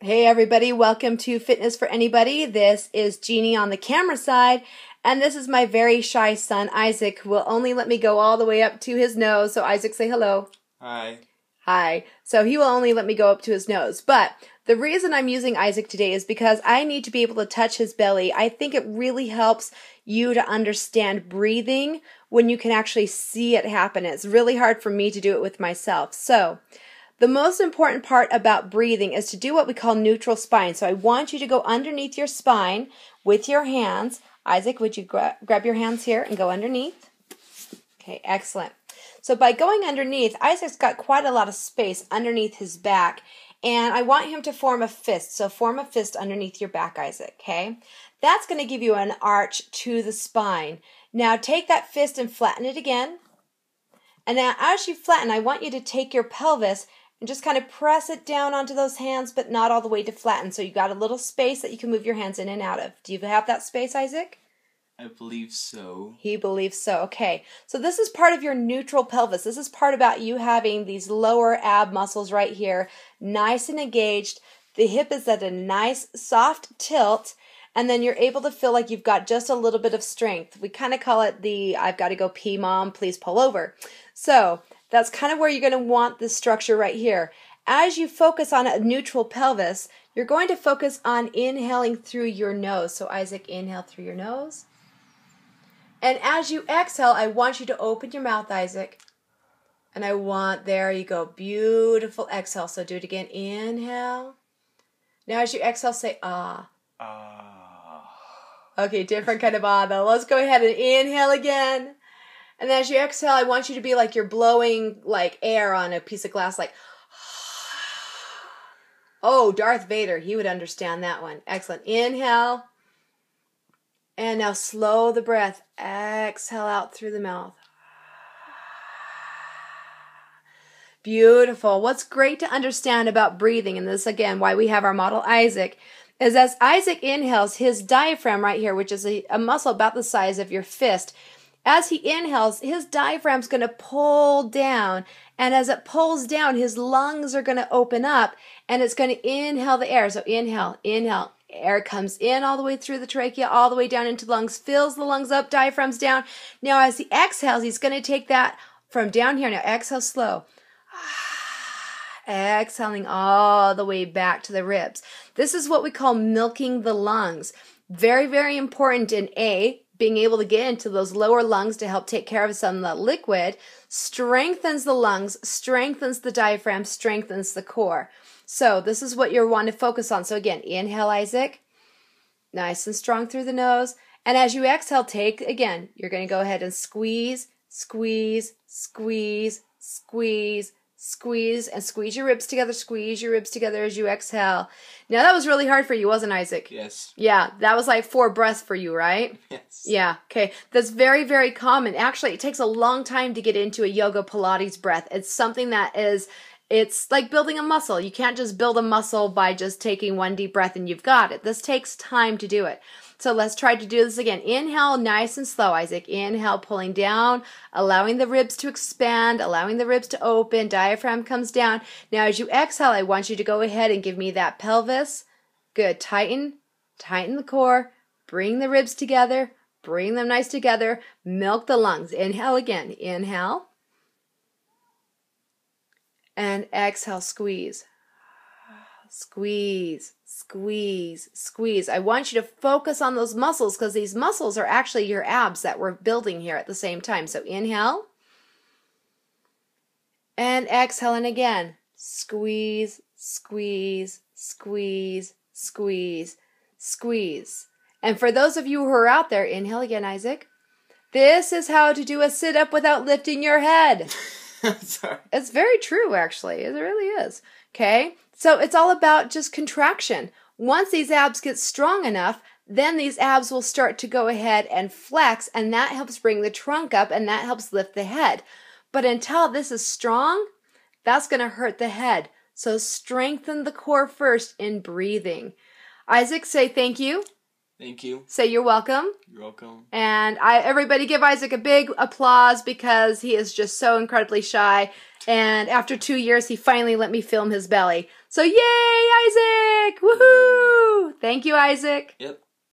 Hey everybody, welcome to Fitness for Anybody. This is Jeannie on the camera side, and this is my very shy son, Isaac, who will only let me go all the way up to his nose. So Isaac, say hello. Hi. Hi. So he will only let me go up to his nose. But the reason I'm using Isaac today is because I need to be able to touch his belly. I think it really helps you to understand breathing when you can actually see it happen. It's really hard for me to do it with myself. So the most important part about breathing is to do what we call neutral spine. So I want you to go underneath your spine with your hands. Isaac, would you grab your hands here and go underneath? Okay, excellent. So by going underneath, Isaac's got quite a lot of space underneath his back, and I want him to form a fist. So form a fist underneath your back, Isaac, okay? That's going to give you an arch to the spine. Now take that fist and flatten it again. And now as you flatten, I want you to take your pelvis and just kind of press it down onto those hands, but not all the way to flatten. So you got a little space that you can move your hands in and out of. Do you have that space, Isaac? I believe so. He believes so. Okay. So this is part of your neutral pelvis. This is part about you having these lower ab muscles right here, nice and engaged. The hip is at a nice soft tilt, and then you're able to feel like you've got just a little bit of strength. We kind of call it the I've got to go pee, mom, please pull over. So that's kind of where you're going to want this structure right here. As you focus on a neutral pelvis, you're going to focus on inhaling through your nose. So Isaac, inhale through your nose. And as you exhale, I want you to open your mouth, Isaac. And there you go, beautiful exhale. So do it again, inhale. Now as you exhale, say ah. Ah. Okay, different kind of ah though. Let's go ahead and inhale again. And as you exhale, I want you to be like you're blowing like air on a piece of glass, like, oh, Darth Vader, he would understand that one. Excellent. Inhale. And now slow the breath. Exhale out through the mouth. Beautiful. What's great to understand about breathing, and this again, why we have our model Isaac, is as Isaac inhales, his diaphragm right here, which is a muscle about the size of your fist, as he inhales, his diaphragm's going to pull down, and as it pulls down, his lungs are going to open up, and it's going to inhale the air. So inhale, inhale. Air comes in all the way through the trachea, all the way down into the lungs, fills the lungs up, diaphragm's down. Now as he exhales, he's going to take that from down here. Now exhale slow. Exhaling all the way back to the ribs. This is what we call milking the lungs. Very, very important in being able to get into those lower lungs to help take care of some of the liquid, strengthens the lungs, strengthens the diaphragm, strengthens the core. So this is what you want to focus on. So again, inhale, Isaac, nice and strong through the nose. And as you exhale, again, you're going to go ahead and squeeze, squeeze, squeeze, squeeze, squeeze, and squeeze your ribs together as you exhale. Now that was really hard for you, wasn't it, Isaac? Yes. Yeah, that was like 4 breaths for you, right? Yes. Yeah, okay. That's very, very common. Actually, it takes a long time to get into a yoga Pilates breath. It's something that it's like building a muscle. You can't just build a muscle by just taking one deep breath and you've got it. This takes time to do it. So let's try to do this again. Inhale, nice and slow, Isaac. Inhale, pulling down, allowing the ribs to expand, allowing the ribs to open, diaphragm comes down. Now as you exhale, I want you to go ahead and give me that pelvis. Good, tighten the core, bring the ribs together, bring them nice together, milk the lungs. Inhale again, inhale. And exhale, squeeze, squeeze, squeeze, squeeze. I want you to focus on those muscles because these muscles are actually your abs that we're building here at the same time. So inhale and exhale, and again, squeeze, squeeze, squeeze, squeeze, squeeze. And for those of you who are out there, inhale again, Isaac. This is how to do a sit-up without lifting your head. Sorry. It's very true, actually. It really is. Okay? So it's all about just contraction. Once these abs get strong enough, then these abs will start to go ahead and flex, and that helps bring the trunk up, and that helps lift the head. But until this is strong, that's going to hurt the head. So strengthen the core first in breathing. Isaac, say thank you. Thank you. Say you're welcome. You're welcome. And everybody give Isaac a big applause because he is just so incredibly shy. And after 2 years, he finally let me film his belly. So yay, Isaac! Woohoo! Thank you, Isaac. Yep.